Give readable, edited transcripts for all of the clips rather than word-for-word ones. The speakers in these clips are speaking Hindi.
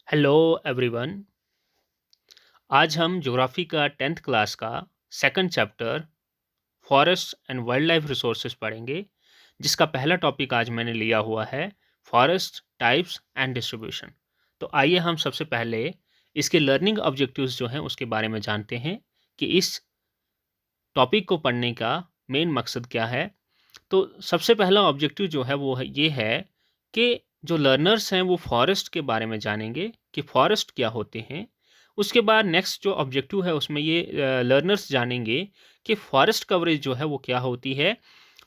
Hello everyone. आज हम ज्योग्राफी का 10th क्लास का second chapter forest and wild life resources पढ़ेंगे, जिसका पहला टॉपिक आज मैंने लिया हुआ है फॉरेस्ट टाइप्स एंड डिस्ट्रीब्यूशन। तो आइए हम सबसे पहले इसके लर्निंग ऑब्जेक्टिव्स जो हैं उसके बारे में जानते हैं कि इस टॉपिक को पढ़ने का मेन मकसद क्या है। तो सबसे पहला ऑब्जेक्टिव जो है वो ये है कि जो लर्नर्स हैं वो फॉरेस्ट के बारे में जानेंगे कि फॉरेस्ट क्या होते हैं। उसके बाद नेक्स्ट जो ऑब्जेक्टिव है उसमें ये लर्नर्स जानेंगे कि फॉरेस्ट कवरेज जो है वो क्या होती है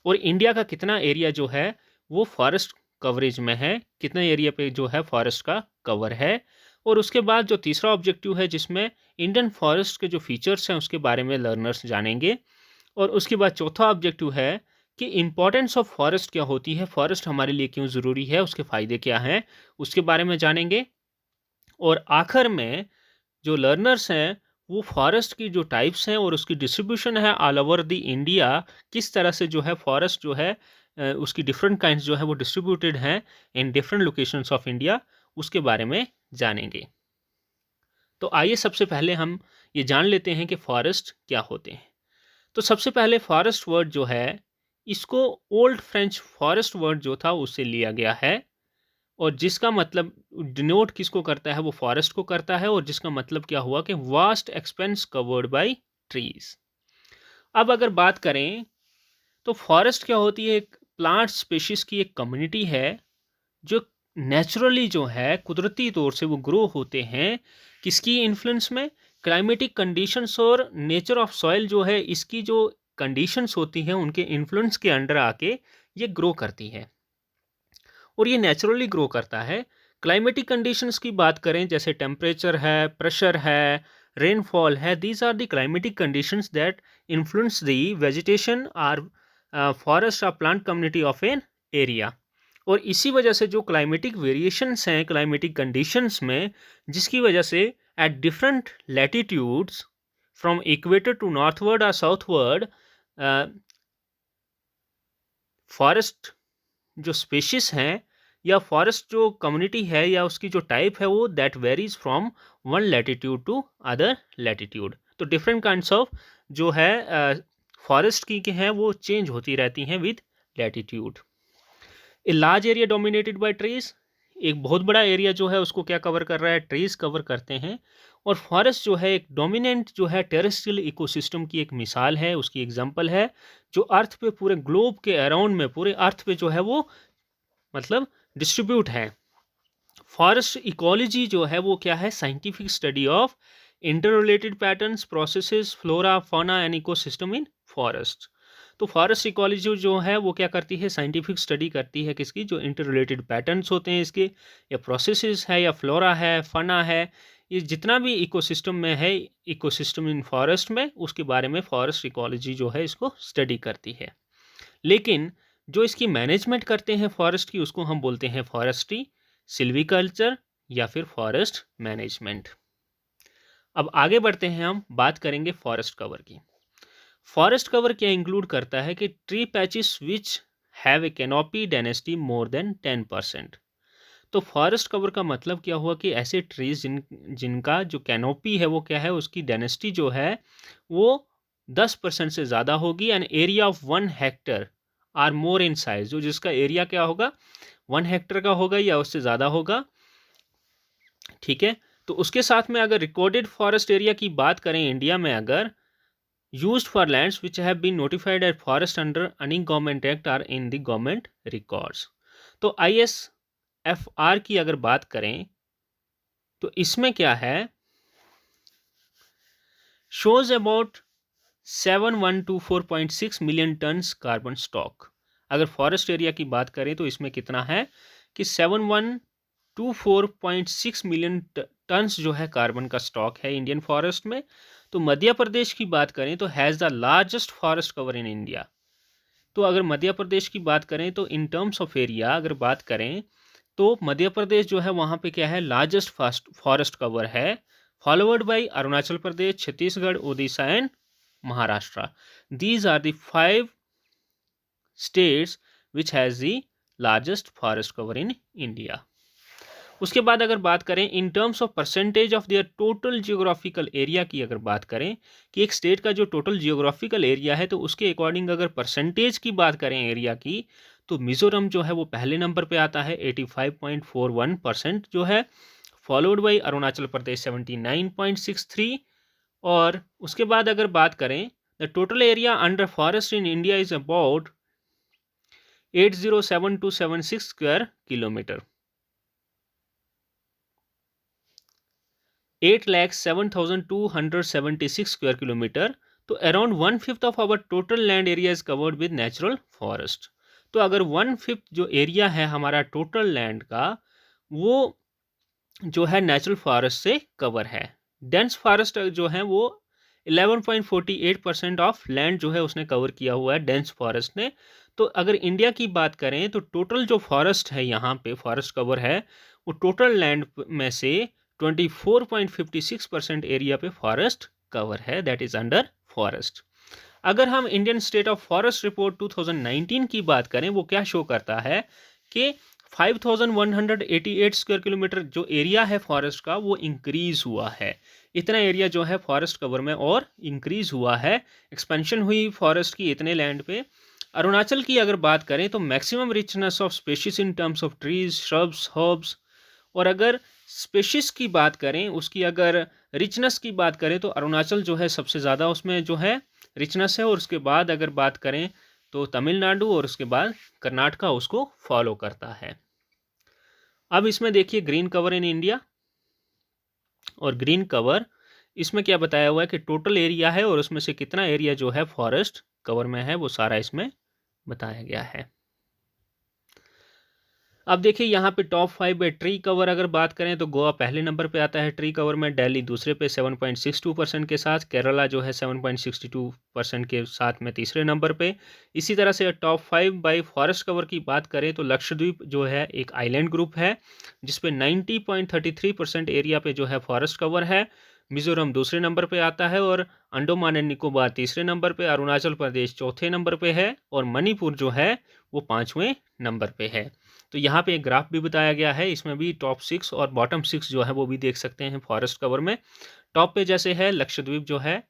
और इंडिया का कितना एरिया जो है वो फॉरेस्ट कवरेज में है, कितना एरिया पे जो है फॉरेस्ट का कवर है। और उसके बाद जो तीसरा ऑब्जेक्टिव है जिसमें इंडियन फॉरेस्ट के जो फीचर्स हैं उसके बारे में लर्नर्स जानेंगे। और उसके बाद चौथा ऑब्जेक्टिव है कि इम्पोर्टेंस ऑफ फॉरेस्ट क्या होती है, फॉरेस्ट हमारे लिए क्यों ज़रूरी है, उसके फ़ायदे क्या हैं, उसके बारे में जानेंगे। और आखिर में जो लर्नर्स हैं वो फॉरेस्ट की जो टाइप्स हैं और उसकी डिस्ट्रीब्यूशन है ऑल ओवर द इंडिया, किस तरह से जो है फॉरेस्ट जो है उसकी डिफरेंट काइंड्स जो है वो डिस्ट्रीब्यूटेड हैं in different locations of India, उसके बारे में जानेंगे। तो आइए सबसे पहले हम ये जान लेते हैं कि फॉरेस्ट क्या होते हैं। तो सबसे पहले फॉरेस्ट वर्ड जो है इसको ओल्ड फ्रेंच फॉरेस्ट वर्ड जो था उससे लिया गया है, और जिसका मतलब डिनोट किसको करता है, वो फॉरेस्ट को करता है, और जिसका मतलब क्या हुआ कि vast expense covered by trees. अब अगर बात करें तो फॉरेस्ट क्या होती है, एक प्लांट स्पेशीज की एक कम्युनिटी है जो नेचुरली जो है कुदरती तौर से वो ग्रो होते हैं। किसकी इन्फ्लुएंस में? क्लाइमेटिक कंडीशंस और नेचर ऑफ सॉइल जो है इसकी जो कंडीशंस होती हैं उनके इन्फ्लुएंस के अंडर आके ये ग्रो करती है, और ये नेचुरली ग्रो करता है। क्लाइमेटिक कंडीशंस की बात करें जैसे टेम्परेचर है, प्रेशर है, रेनफॉल है, these are the climatic conditions that influence the vegetation or forest और plant community of an area. और इसी वजह से जो क्लाइमेटिक वेरिएशंस हैं क्लाइमेटिक कंडीशंस में, जिसकी वजह से at different latitudes from equator to northward और साउथवर्ड फॉरेस्ट जो स्पेशीज हैं या फॉरेस्ट जो कम्युनिटी है या उसकी जो टाइप है वो that varies from one latitude to other latitude. तो डिफरेंट काइंड्स ऑफ जो है फॉरेस्ट की के हैं वो चेंज होती रहती हैं with latitude. A large area dominated by trees, एक बहुत बड़ा एरिया जो है उसको क्या कवर कर रहा है, ट्रीज कवर करते हैं। और फॉरेस्ट जो है एक डोमिनेंट जो है टेरेस्ट्रियल इकोसिस्टम की एक मिसाल है, उसकी एग्जांपल है, जो अर्थ पे पूरे ग्लोब के अराउंड में पूरे अर्थ पे जो है वो मतलब डिस्ट्रीब्यूट है। फॉरेस्ट इकोलॉजी जो है वो क्या है, scientific study of inter related patterns, processes, flora, fauna and ecosystem in forest. तो फॉरेस्ट इकोलॉजी जो है वो क्या करती है, साइंटिफिक स्टडी करती है किसकी, जो इंटर रिलेटेड पैटर्न्स होते हैं इसके, या प्रोसेसेस है, या फ्लोरा है, फना है, ये जितना भी इकोसिस्टम में है, इकोसिस्टम इन फॉरेस्ट में, उसके बारे में फॉरेस्ट इकोलॉजी जो है इसको स्टडी करती है। लेकिन जो इसकी मैनेजमेंट करते हैं फॉरेस्ट की उसको हम बोलते हैं फॉरेस्ट्री, सिल्वीकल्चर या फिर फॉरेस्ट मैनेजमेंट। अब आगे बढ़ते हैं, हम बात करेंगे फॉरेस्ट कवर की। फॉरेस्ट कवर क्या इंक्लूड करता है कि tree patches which have a canopy density more than 10%। तो फॉरेस्ट कवर का मतलब क्या हुआ कि ऐसे ट्रीज जिनका जो कैनोपी है वो क्या है, उसकी डेंसिटी जो है वो 10% से ज़्यादा होगी, and area of 1 hectare or more in size, जो जिसका एरिया क्या होगा 1 हेक्टर का होगा या उससे ज़्यादा होगा। ठीक है, तो उसके साथ में अगर रिकॉर्डेड फॉरेस्ट एरिया की बात करें इंडिया में, अगर used for lands which have been notified as forest under any government act or in the government records. तो ISFR की अगर बात करें तो इसमें क्या है, shows about 7124.6 million turns carbon stock. अगर फॉरेस्ट एरिया की बात करें तो इसमें कितना है कि 7124.6 मिलियन टन्स जो है कार्बन का स्टॉक है इंडियन फॉरेस्ट में। तो मध्य प्रदेश की बात करें तो has the largest forest cover in India. तो अगर मध्य प्रदेश की बात करें तो इन टर्म्स ऑफ एरिया अगर बात करें तो मध्य प्रदेश जो है वहाँ पे क्या है, लार्जेस्ट फॉरेस्ट कवर है, followed by Arunachal Pradesh, Chhattisgarh, Orissa and Maharashtra. These are the 5 states which has the largest forest cover in India. उसके बाद अगर बात करें in terms of percentage of their total geographical area की, अगर बात करें कि एक स्टेट का जो टोटल जियोग्राफिकल एरिया है तो उसके अकॉर्डिंग अगर परसेंटेज की बात करें एरिया की, तो मिजोरम जो है वो पहले नंबर पे आता है 85.41% जो है, फॉलोड बाई अरुणाचल प्रदेश 79.63। और उसके बाद अगर बात करें the total area under forest in India is about 807276 square kilometre, 8,07,276 square kilometre. तो around 1/5 of our total land area is covered with natural forest. तो अगर 1/5 जो एरिया है हमारा टोटल लैंड का, वो जो है नेचुरल फॉरेस्ट से कवर है। डेंस फॉरेस्ट जो है वो 11.48% ऑफ लैंड जो है उसने कवर किया हुआ है डेंस फॉरेस्ट ने। तो अगर इंडिया की बात करें तो टोटल जो फॉरेस्ट है यहाँ पे फॉरेस्ट कवर है वो टोटल लैंड में से 24.56% एरिया पे फॉरेस्ट कवर है, दैट इज अंडर फॉरेस्ट। अगर हम Indian state of forest report 2019 की बात करें, वो क्या शो करता है कि 5188 स्क्वायर किलोमीटर जो एरिया है फॉरेस्ट का वो इंक्रीज हुआ है। इतना एरिया जो है फॉरेस्ट कवर में और इंक्रीज हुआ है, एक्सपेंशन हुई फॉरेस्ट की इतने लैंड पे। अरुणाचल की अगर बात करें तो maximum richness of species in terms of trees, shrubs, herbs. और अगर स्पेशीज की बात करें, उसकी अगर रिचनेस की बात करें तो अरुणाचल जो है सबसे ज़्यादा उसमें जो है रिचनेस है। और उसके बाद अगर बात करें तो तमिलनाडु और उसके बाद कर्नाटका उसको फॉलो करता है। अब इसमें देखिए ग्रीन कवर इन इंडिया, और ग्रीन कवर इसमें क्या बताया हुआ है कि टोटल एरिया है और उसमें से कितना एरिया जो है फॉरेस्ट कवर में है वो सारा इसमें बताया गया है। अब देखिए यहाँ पे टॉप 5 है ट्री कवर। अगर बात करें तो गोवा पहले नंबर पे आता है ट्री कवर में, दिल्ली दूसरे पे 7.62% के साथ, केरला जो है 7.62% के साथ में तीसरे नंबर पे। इसी तरह से टॉप 5 बाई फॉरेस्ट कवर की बात करें तो लक्षद्वीप जो है एक आइलैंड ग्रुप है जिसपे 90.33% एरिया पे जो है फॉरेस्ट कवर है। मिजोरम दूसरे नंबर पे आता है और अंडोमान एंड निकोबार तीसरे नंबर पे, अरुणाचल प्रदेश चौथे नंबर पे है और मणिपुर जो है वो 5वें नंबर पे है। तो यहाँ पे एक ग्राफ भी बताया गया है, इसमें भी टॉप 6 और बॉटम 6 जो है वो भी देख सकते हैं फॉरेस्ट कवर में। टॉप पे जैसे है लक्षद्वीप जो है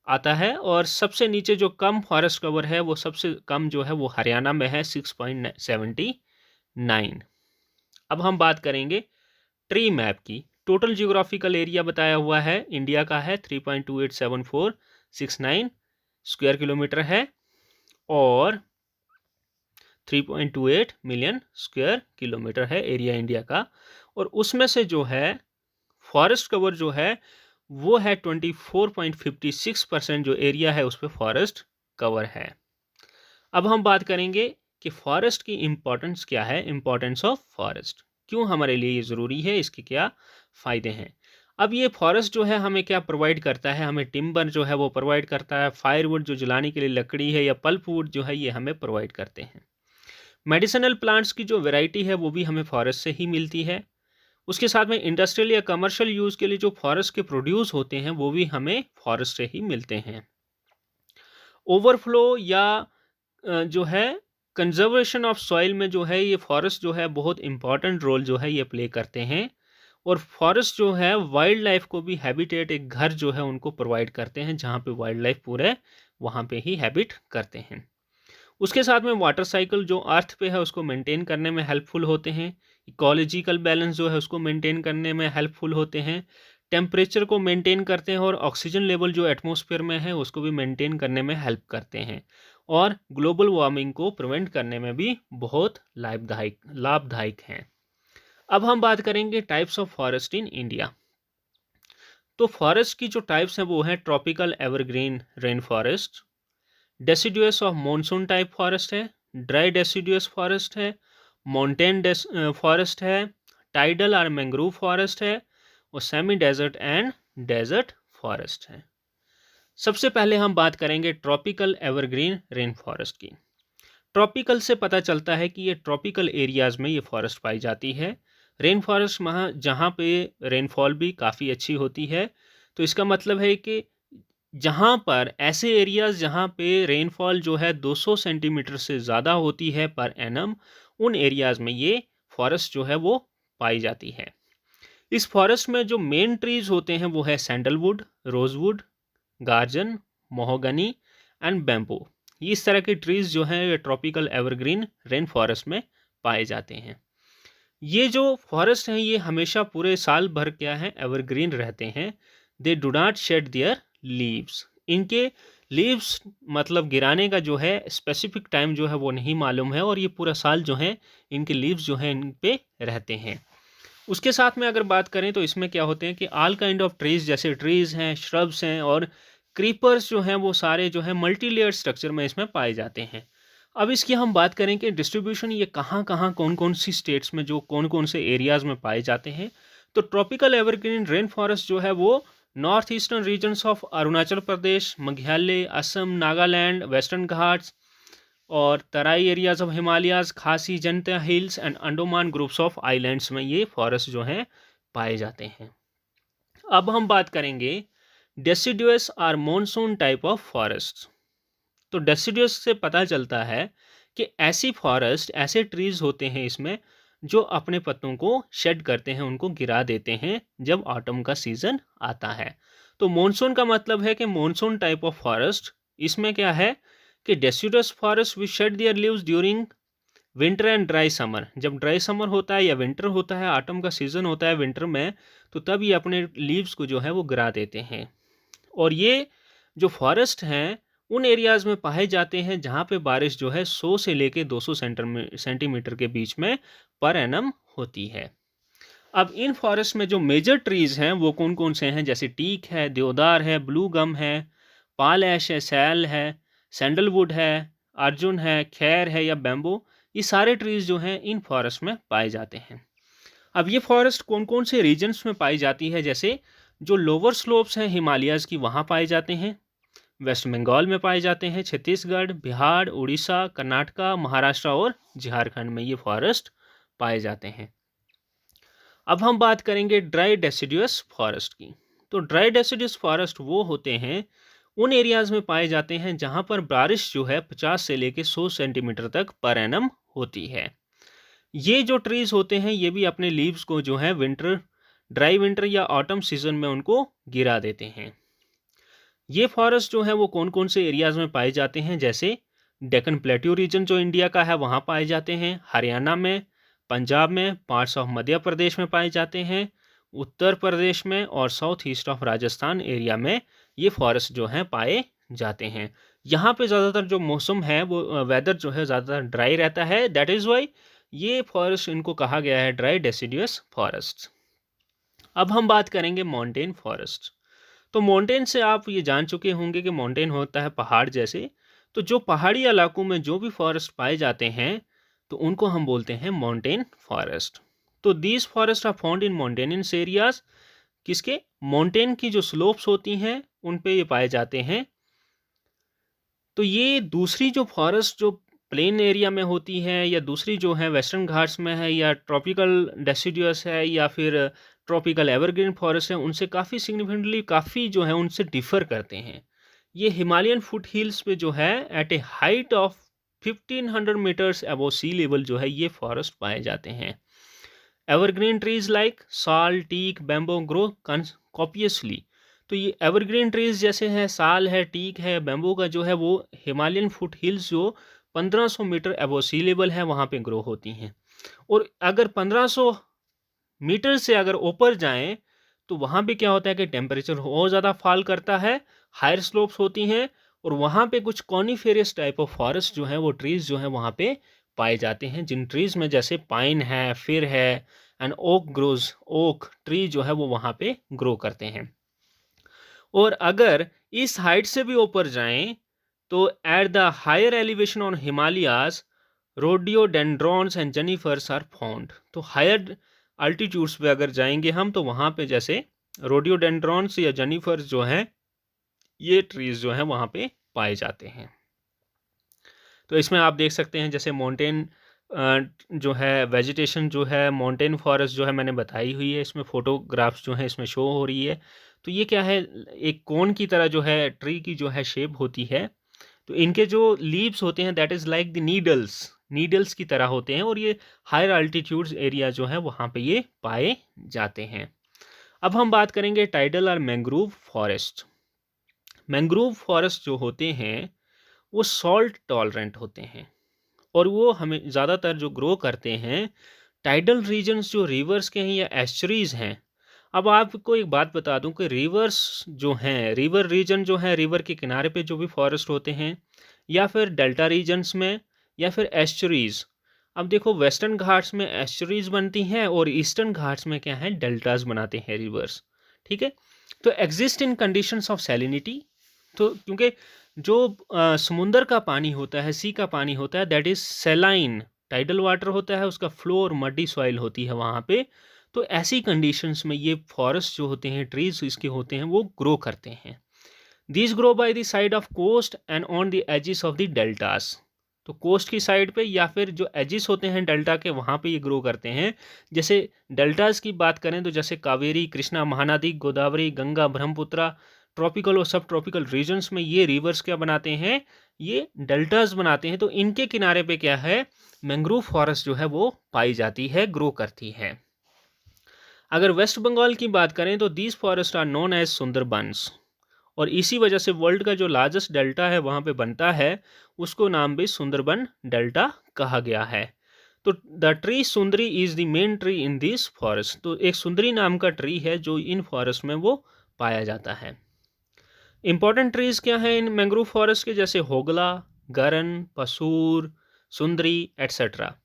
आता है, और सबसे नीचे जो कम फॉरेस्ट कवर है वो सबसे कम जो है वो हरियाणा में है 6.79। अब हम बात करेंगे ट्री मैप की। टोटल जियोग्राफिकल एरिया बताया हुआ है इंडिया का है 3.287469 स्क्वायर किलोमीटर है और 3.28 मिलियन स्क्वायर किलोमीटर है एरिया इंडिया का। और उसमें से जो है फॉरेस्ट कवर जो है वो है 24.56% जो एरिया है उस पर फॉरेस्ट कवर है। अब हम बात करेंगे कि फॉरेस्ट की इंपॉर्टेंस क्या है, इंपॉर्टेंस ऑफ फॉरेस्ट क्यों हमारे लिए ये ज़रूरी है, इसके क्या फ़ायदे हैं। अब ये फॉरेस्ट जो है हमें क्या प्रोवाइड करता है, हमें टिम्बर जो है वो प्रोवाइड करता है, फायरवुड जो जलाने के लिए लकड़ी है या पल्पवुड जो है ये हमें प्रोवाइड करते हैं। मेडिसिनल प्लांट्स की जो वैरायटी है वो भी हमें फॉरेस्ट से ही मिलती है। उसके साथ में इंडस्ट्रियल या कमर्शियल यूज़ के लिए जो फॉरेस्ट के प्रोड्यूस होते हैं वो भी हमें फॉरेस्ट से ही मिलते हैं। ओवरफ्लो या जो है कंजर्वेशन ऑफ सॉइल में जो है ये फॉरेस्ट जो है बहुत इंपॉर्टेंट रोल जो है ये प्ले करते हैं। और फॉरेस्ट जो है वाइल्ड लाइफ को भी हैबिटेट, एक घर जो है उनको प्रोवाइड करते हैं जहाँ पे वाइल्ड लाइफ पूरे वहाँ पे ही हैबिट करते हैं। उसके साथ में वाटर साइकिल जो अर्थ पे है उसको मेंटेन करने में हेल्पफुल होते हैं। इकोलॉजिकल बैलेंस जो है उसको मेंटेन करने में हेल्पफुल होते हैं। टेम्परेचर को मेंटेन करते हैं और ऑक्सीजन लेवल जो एटमॉस्फेयर में है उसको भी मेंटेन करने में हेल्प करते हैं। और ग्लोबल वार्मिंग को प्रिवेंट करने में भी बहुत लाभदायक हैं। अब हम बात करेंगे types of forest in India. तो फॉरेस्ट की जो टाइप्स हैं वो हैं tropical evergreen rain forest, deciduous of monsoon type forest है, ड्राई डेसिडुअस फॉरेस्ट है, माउंटेन फॉरेस्ट है, टाइडल और मैंग्रोव फॉरेस्ट है और semi desert and desert forest है। सबसे पहले हम बात करेंगे ट्रॉपिकल एवरग्रीन रेन फॉरेस्ट की। ट्रॉपिकल से पता चलता है कि ये ट्रॉपिकल एरियाज़ में ये फॉरेस्ट पाई जाती है। रेन फॉरेस्ट जहाँ पे रेनफॉल भी काफ़ी अच्छी होती है। तो इसका मतलब है कि जहाँ पर ऐसे एरियाज़ जहाँ पे रेनफॉल जो है 200 सेंटीमीटर से ज़्यादा होती है पर एनम, उन एरियाज़ में ये फॉरेस्ट जो है वो पाई जाती है। इस फॉरेस्ट में जो मेन ट्रीज होते हैं वो है sandalwood, rosewood, gurjan, mahogany and bamboo. इस तरह के ट्रीज जो हैं ये ट्रॉपिकल एवरग्रीन रेन फॉरेस्ट में पाए जाते हैं। ये जो फॉरेस्ट हैं ये हमेशा पूरे साल भर क्या है एवरग्रीन रहते हैं। They do not shade there leaves. इनके लीव्स मतलब गिराने का जो है स्पेसिफिक टाइम जो है वो नहीं मालूम है, और ये पूरा साल जो है इनके लीव्स जो है इन पे रहते हैं। उसके साथ में अगर बात करें तो इसमें क्या होते हैं कि ऑल काइंड ऑफ ट्रीज, जैसे ट्रीज हैं, श्रब्स हैं और क्रीपर्स जो हैं वो सारे जो है मल्टी लेयर स्ट्रक्चर में इसमें पाए जाते हैं। अब इसकी हम बात करें कि डिस्ट्रीब्यूशन ये कहाँ कहाँ कौन कौन सी स्टेट्स में जो कौन कौन से एरियाज में पाए जाते हैं। तो ट्रॉपिकल एवरग्रीन रेन फॉरेस्ट जो है वो north eastern regions of Arunachal Pradesh, Meghalaya, Assam, Nagaland, Western Ghats और Terai areas of Himalayas, Khasi Jaintia hills and Andaman groups of islands में ये फॉरेस्ट जो हैं पाए जाते हैं। अब हम बात करेंगे डेसिडुअस और मॉनसून टाइप ऑफ फॉरेस्ट। तो डेसिडुअस से पता चलता है कि ऐसी फॉरेस्ट, ऐसे ट्रीज होते हैं इसमें जो अपने पत्तों को शेड करते हैं, उनको गिरा देते हैं जब ऑटम का सीजन आता है। तो मॉनसून का मतलब है कि मॉनसून टाइप ऑफ फॉरेस्ट, इसमें क्या है कि deciduous forest which shade there leaves during winter and dry summer. जब ड्राई समर होता है या विंटर होता है, ऑटम का सीजन होता है विंटर में, तो तब ये अपने लीव्स को जो है वो गिरा देते हैं। और ये जो फॉरेस्ट हैं उन एरियाज़ में पाए जाते हैं जहाँ पे बारिश जो है 100 से लेके 200 सेंटीमीटर के बीच में पर एनम होती है। अब इन फॉरेस्ट में जो मेजर ट्रीज हैं वो कौन कौन से हैं, जैसे टीक है, देवदार है, ब्लू गम है, पाल ऐश है, सैल है, सैंडलवुड है, अर्जुन है, खैर है या बैम्बू। ये सारे ट्रीज जो हैं इन फॉरेस्ट में पाए जाते हैं। अब ये फॉरेस्ट कौन कौन से रीजन्स में पाई जाती है, जैसे जो लोअर स्लोप्स हैं हिमालयाज़ की वहाँ पाए जाते हैं, वेस्ट बंगाल में पाए जाते हैं, छत्तीसगढ़, बिहार, उड़ीसा, कर्नाटका, महाराष्ट्र और झारखंड में ये फॉरेस्ट पाए जाते हैं। अब हम बात करेंगे ड्राई डेसिडुअस फॉरेस्ट की। तो ड्राई डेसिडुअस फॉरेस्ट वो होते हैं, उन एरियाज़ में पाए जाते हैं जहाँ पर बारिश जो है 50 से लेके 100 सेंटीमीटर तक पर एनम होती है। ये जो ट्रीज होते हैं ये भी अपने लीव्स को जो है ड्राई विंटर या ऑटम सीजन में उनको गिरा देते हैं। ये फॉरेस्ट जो है वो कौन कौन से एरियाज में पाए जाते हैं, जैसे डेक्कन प्लेट्यू रीजन जो इंडिया का है वहाँ पाए जाते हैं, हरियाणा में, पंजाब में, पार्ट्स ऑफ मध्य प्रदेश में पाए जाते हैं, उत्तर प्रदेश में और south east of Rajasthan area में ये फॉरेस्ट जो हैं पाए जाते हैं। यहाँ पे ज़्यादातर जो मौसम है वो वेदर जो है ज़्यादातर ड्राई रहता है, दैट इज़ वाई ये फॉरेस्ट इनको कहा गया है ड्राई डेसिडुअस फॉरेस्ट। अब हम बात करेंगे माउंटेन फॉरेस्ट। तो माउंटेन से आप ये जान चुके होंगे कि माउंटेन होता है पहाड़ जैसे। तो जो पहाड़ी इलाकों में जो भी फॉरेस्ट पाए जाते हैं तो उनको हम बोलते हैं माउंटेन फॉरेस्ट। तो these forest are found in mountainous areas. किसके? माउंटेन की जो स्लोप्स होती हैं उन पे ये पाए जाते हैं। तो ये दूसरी जो फॉरेस्ट जो प्लेन एरिया में होती है या दूसरी जो है वेस्टर्न घाट्स में है या ट्रॉपिकल डेसिडुअस है या फिर ट्रॉपिकल एवरग्रीन फॉरेस्ट है, उनसे काफ़ी सिग्निफिकेंटली काफ़ी जो है उनसे डिफ़र करते हैं। ये हिमालयन फुट हिल्स पे जो है at a height of 1500 metres above sea level जो है ये फॉरेस्ट पाए जाते हैं। Evergreen trees like sal, teak, bamboo grow copiously. तो ये एवरग्रीन ट्रीज जैसे हैं, साल है, टीक है, बैम्बू का जो है वो हिमालयन फुट हिल्स जो 1500 मीटर अबव सी लेवल है वहाँ पे ग्रो होती हैं। और अगर 1500 मीटर से अगर ऊपर जाएं तो वहाँ पे क्या होता है कि टेम्परेचर और ज़्यादा फॉल करता है, हायर स्लोप्स होती हैं और वहाँ पे कुछ कॉनिफेरियस टाइप ऑफ फॉरेस्ट जो है वो ट्रीज जो है वहाँ पे पाए जाते हैं, जिन ट्रीज में जैसे पाइन है, फिर है एंड ओक ट्री जो है वो वहाँ पे ग्रो करते हैं। और अगर इस हाइट से भी ऊपर जाएं तो at the higher elevation on Himalayas rhododendrons and junipers are found. तो हायर अल्टीट्यूड्स पे अगर जाएंगे हम तो वहाँ पे जैसे रोडियोडेंड्रॉन्स या जेनिफर्स जो हैं ये ट्रीज जो हैं वहाँ पे पाए जाते हैं। तो इसमें आप देख सकते हैं जैसे माउंटेन जो है वेजिटेशन जो है माउंटेन फॉरेस्ट जो है मैंने बताई हुई है, इसमें फोटोग्राफ्स जो है इसमें शो हो रही है। तो ये क्या है, एक कोन की तरह जो है ट्री की जो है शेप होती है। तो इनके जो लीव्स होते हैं that is like the needles की तरह होते हैं और ये हायर अल्टीट्यूड्स एरिया जो है वहाँ पे ये पाए जाते हैं। अब हम बात करेंगे टाइडल और मैंग्रोव फॉरेस्ट। मैंग्रोव फॉरेस्ट जो होते हैं वो सॉल्ट टॉलरेंट होते हैं और वो हमें ज़्यादातर जो ग्रो करते हैं टाइडल रीजन्स जो रिवर्स के हैं या एस्चुरीज हैं। अब आपको एक बात बता दूं कि रिवर्स जो हैं, रिवर रीजन जो है, रिवर के किनारे पे जो भी फॉरेस्ट होते हैं, या फिर डेल्टा रीजन्स में, या फिर एस्चुरीज। अब देखो, वेस्टर्न घाट्स में एस्चुरीज बनती हैं और ईस्टर्न घाट्स में क्या है, डेल्टास बनाते हैं रिवर्स। ठीक है, तो exist in conditions of salinity. तो क्योंकि जो समुंदर का पानी होता है, सी का पानी होता है, दैट इज सेलाइन। टाइडल वाटर होता है, उसका फ्लो और मडी सॉइल होती है वहाँ पे। तो ऐसी कंडीशंस में ये फॉरेस्ट जो होते हैं, ट्रीज इसके होते हैं, वो ग्रो करते हैं। These grow by the side of coast and on the edges of the deltas. तो कोस्ट की साइड पे या फिर जो एजिस होते हैं डेल्टा के, वहाँ पे ये ग्रो करते हैं। जैसे डेल्टास की बात करें तो जैसे कावेरी, कृष्णा, महानदी, गोदावरी, गंगा, ब्रह्मपुत्रा, ट्रॉपिकल और सब ट्रॉपिकल रीजन्स में ये रिवर्स क्या बनाते हैं, ये डेल्टास बनाते हैं। तो इनके किनारे पे क्या है, मैंग्रोव फॉरेस्ट जो है वो पाई जाती है, ग्रो करती है। अगर वेस्ट बंगाल की बात करें तो these forest are known as Sundarbans, और इसी वजह से वर्ल्ड का जो लार्जेस्ट डेल्टा है वहाँ पे बनता है, उसको नाम भी सुंदरबन डेल्टा कहा गया है। तो the tree Sundari is the main tree in this forest. तो एक सुंदरी नाम का ट्री है जो इन फॉरेस्ट में वो पाया जाता है। इंपॉर्टेंट ट्रीज क्या हैं इन मैंग्रोव फॉरेस्ट के, जैसे होगला, गरन, पसूर, सुंदरी एट्सेट्रा।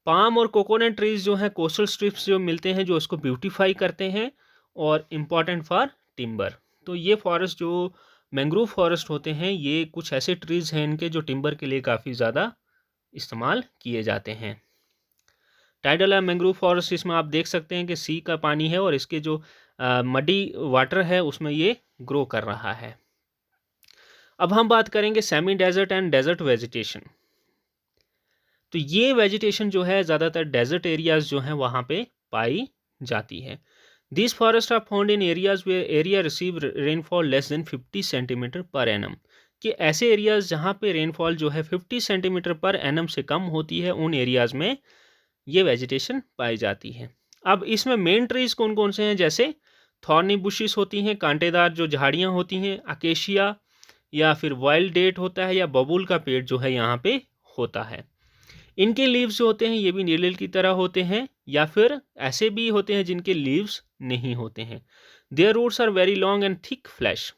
पाम और कोकोनट ट्रीज जो हैं, कोस्टल स्ट्रिप्स जो मिलते हैं, जो इसको ब्यूटीफाई करते हैं और इम्पॉर्टेंट फॉर टिम्बर। तो ये फॉरेस्ट जो मैंग्रोव फॉरेस्ट होते हैं, ये कुछ ऐसे ट्रीज हैं इनके जो टिम्बर के लिए काफ़ी ज़्यादा इस्तेमाल किए जाते हैं। टाइडल है मैंग्रोव फॉरेस्ट, इसमें आप देख सकते हैं कि सी का पानी है और इसके जो मडी वाटर है उसमें ये ग्रो कर रहा है। अब हम बात करेंगे semi desert and desert vegetation. तो ये वेजिटेशन जो है ज़्यादातर डेजर्ट एरियाज जो हैं वहाँ पे पाई जाती है। This forest are found in areas where area receive rainfall less than 50 centimetre per annum. कि ऐसे एरियाज जहाँ पे रेनफॉल जो है 50 सेंटीमीटर पर एनम से कम होती है, उन एरियाज में ये वेजिटेशन पाई जाती है। अब इसमें मेन ट्रीज कौन कौन से हैं, जैसे थॉर्नी बुशिस होती हैं, कांटेदार जो झाड़ियाँ होती हैं, अकेशिया, या फिर वाइल्ड डेट होता है, या बबूल का पेड़ जो है यहाँ पे होता है। इनके लीव्स जो होते हैं ये भी नीलेल की तरह होते हैं, या फिर ऐसे भी होते हैं जिनके लीव्स नहीं होते हैं। Their roots are very long and thick flesh,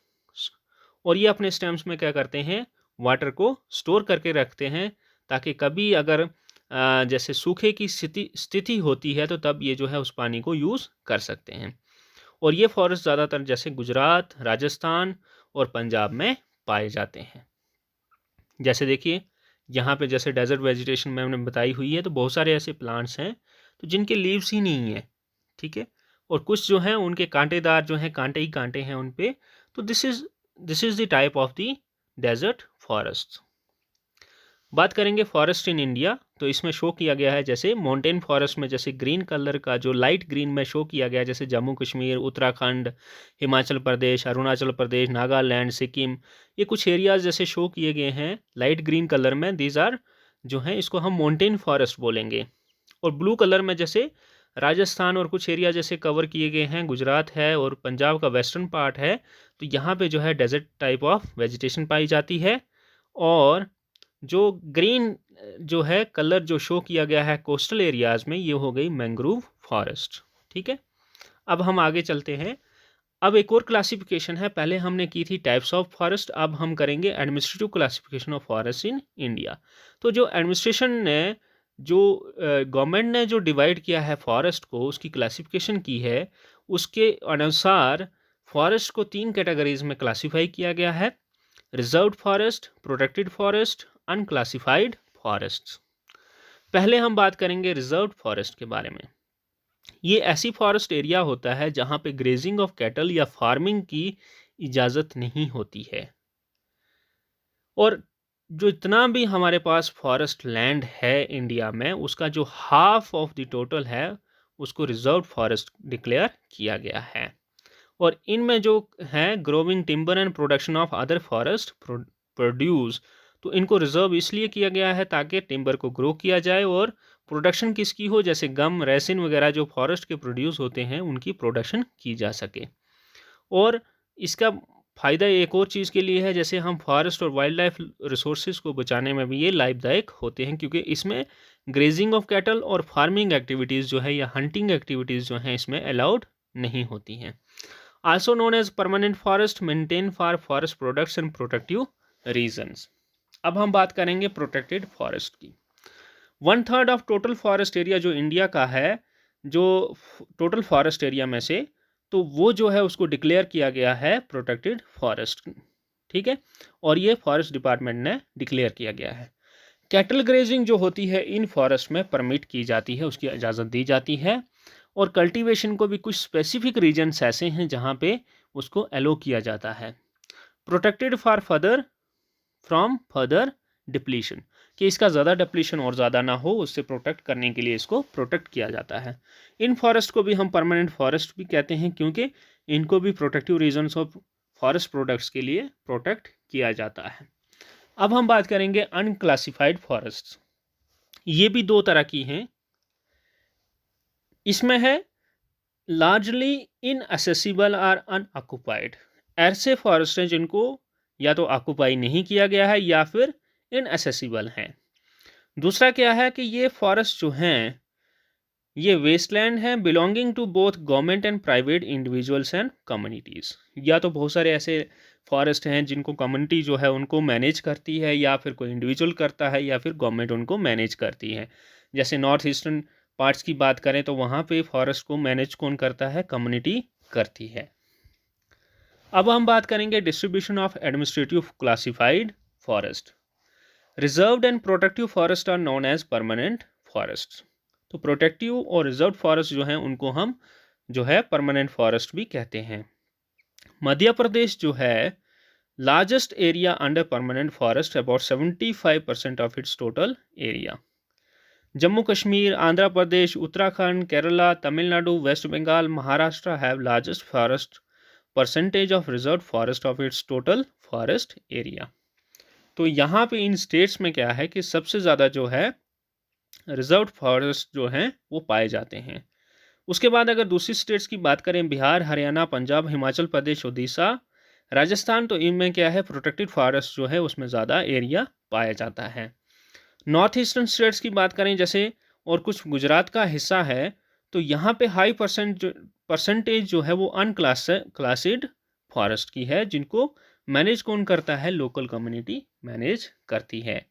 और ये अपने स्टेम्स में क्या करते हैं, वाटर को स्टोर करके रखते हैं, ताकि कभी अगर जैसे सूखे की स्थिति होती है तो तब ये जो है उस पानी को यूज़ कर सकते हैं। और ये फॉरेस्ट ज़्यादातर जैसे गुजरात, राजस्थान और पंजाब में पाए जाते हैं। जैसे देखिए यहाँ पे जैसे डेजर्ट वेजिटेशन मैंने बताई हुई है, तो बहुत सारे ऐसे प्लांट्स हैं तो जिनके लीव्स ही नहीं है। ठीक है, और कुछ जो हैं उनके कांटेदार जो हैं, कांटे ही कांटे हैं उन पे। तो this is the type of the desert forest. बात करेंगे फॉरेस्ट इन इंडिया, तो इसमें शो किया गया है जैसे माउंटेन फॉरेस्ट में जैसे ग्रीन कलर का जो लाइट ग्रीन में शो किया गया है, जैसे जम्मू कश्मीर, उत्तराखंड, हिमाचल प्रदेश, अरुणाचल प्रदेश, नागालैंड, सिक्किम, ये कुछ एरियाज जैसे शो किए गए हैं लाइट ग्रीन कलर में, दीज आर जो हैं इसको हम माउंटेन फॉरेस्ट बोलेंगे। और ब्लू कलर में जैसे राजस्थान और कुछ एरिया जैसे कवर किए गए हैं, गुजरात है और पंजाब का वेस्टर्न पार्ट है, तो यहाँ पे जो है डेजर्ट टाइप ऑफ वेजिटेशन पाई जाती है। और जो ग्रीन जो है कलर जो शो किया गया है कोस्टल एरियाज में, ये हो गई मैंग्रोव फॉरेस्ट। ठीक है, अब हम आगे चलते हैं। अब एक और क्लासिफिकेशन है, पहले हमने की थी टाइप्स ऑफ फॉरेस्ट, अब हम करेंगे administrative classification of forest in India. तो जो एडमिनिस्ट्रेशन ने जो गवर्नमेंट ने जो डिवाइड किया है फॉरेस्ट को, उसकी क्लासिफिकेशन की है, उसके अनुसार फॉरेस्ट को 3 कैटेगरीज में क्लासीफाई किया गया है: reserved forest, protected forest, unclassified forest. पहले हम बात करेंगे रिजर्व्ड फॉरेस्ट के बारे में। ये ऐसी फॉरेस्ट एरिया होता है जहां पे ग्रेजिंग ऑफ कैटल या फार्मिंग की इजाज़त नहीं होती है। और जो इतना भी हमारे पास फॉरेस्ट लैंड है इंडिया में, उसका जो हाफ ऑफ द टोटल है उसको रिजर्व्ड फॉरेस्ट डिक्लेयर किया गया है। और इनमें जो है growing timber and production of other forest produce, तो इनको रिजर्व इसलिए किया गया है ताकि टिम्बर को ग्रो किया जाए और प्रोडक्शन किसकी हो, जैसे गम, रेसिन वगैरह जो फॉरेस्ट के प्रोड्यूस होते हैं उनकी प्रोडक्शन की जा सके। और इसका फ़ायदा एक और चीज़ के लिए है, जैसे हम फॉरेस्ट और वाइल्ड लाइफ रिसोर्सेज को बचाने में भी ये लाभदायक होते हैं, क्योंकि इसमें ग्रेजिंग ऑफ कैटल और फार्मिंग एक्टिविटीज़ जो है या हंटिंग एक्टिविटीज़ जो हैं इसमें अलाउड नहीं होती हैं। Also known as permanent forest, maintain for forest products and protective reasons. अब हम बात करेंगे प्रोटेक्टेड फॉरेस्ट की। 1/3 ऑफ टोटल फॉरेस्ट एरिया जो इंडिया का है, जो टोटल फॉरेस्ट एरिया में से, तो वो जो है उसको डिक्लेयर किया गया है प्रोटेक्टेड फॉरेस्ट। ठीक है, और ये फॉरेस्ट डिपार्टमेंट ने डिक्लेयर किया गया है। कैटल ग्रेजिंग जो होती है इन फॉरेस्ट में परमिट की जाती है, उसकी इजाज़त दी जाती है। और कल्टीवेशन को भी कुछ स्पेसिफिक रीजन्स ऐसे हैं जहाँ पे उसको एलो किया जाता है। Protected for further from further depletion, कि इसका ज़्यादा डिप्लीशन और ज़्यादा ना हो, उससे प्रोटेक्ट करने के लिए इसको प्रोटेक्ट किया जाता है। इन फॉरेस्ट को भी हम परमानेंट फॉरेस्ट भी कहते हैं, क्योंकि इनको भी protective reasons of forest products के लिए प्रोटेक्ट किया जाता है। अब हम बात करेंगे अनक्लासिफाइड फॉरेस्ट। ये भी दो तरह की हैं। इसमें है लार्जली इनएसेसिबल और अनऑक्युपाइड। ऐसे फॉरेस्ट हैं जिनको या तो ऑक्युपाई नहीं किया गया है या फिर इनएसेसिबल हैं। दूसरा क्या है कि ये फॉरेस्ट जो हैं ये वेस्टलैंड हैं belonging to both government and private individuals and communities. या तो बहुत सारे ऐसे फॉरेस्ट हैं जिनको कम्युनिटी जो है उनको मैनेज करती है, या फिर कोई इंडिविजुअल करता है, या फिर गवर्नमेंट उनको मैनेज करती है। जैसे नॉर्थ ईस्टर्न पार्ट्स की बात करें तो वहाँ पे फॉरेस्ट को मैनेज कौन करता है, कम्युनिटी करती है। अब हम बात करेंगे distribution of administrative classified forest. Reserved and protective forest are known as permanent forest. तो प्रोटेक्टिव और रिजर्व फॉरेस्ट जो हैं उनको हम जो है परमानेंट फॉरेस्ट भी कहते हैं। मध्य प्रदेश जो है largest area under permanent forest, about 75% of its total area. Jammu Kashmir, Andhra Pradesh, Uttarakhand, Kerala, Tamil Nadu, West Bengal, Maharashtra have largest forest percentage of reserve forest of its total forest area. तो यहाँ पे इन स्टेट्स में क्या है कि सबसे ज़्यादा जो है रिजर्व फॉरेस्ट जो हैं वो पाए जाते हैं। उसके बाद अगर दूसरी स्टेट्स की बात करें, बिहार, हरियाणा, पंजाब, हिमाचल प्रदेश, उड़ीसा, राजस्थान, तो इनमें क्या है प्रोटेक्टेड फॉरेस्ट जो है उसमें ज़्यादा एरिया पाया जाता है। नॉर्थ ईस्टर्न स्टेट्स की बात करें जैसे, और कुछ गुजरात का हिस्सा है, तो यहाँ पे हाई परसेंटेज जो है वो अनक्लासिड फॉरेस्ट की है, जिनको मैनेज कौन करता है, लोकल कम्युनिटी मैनेज करती है।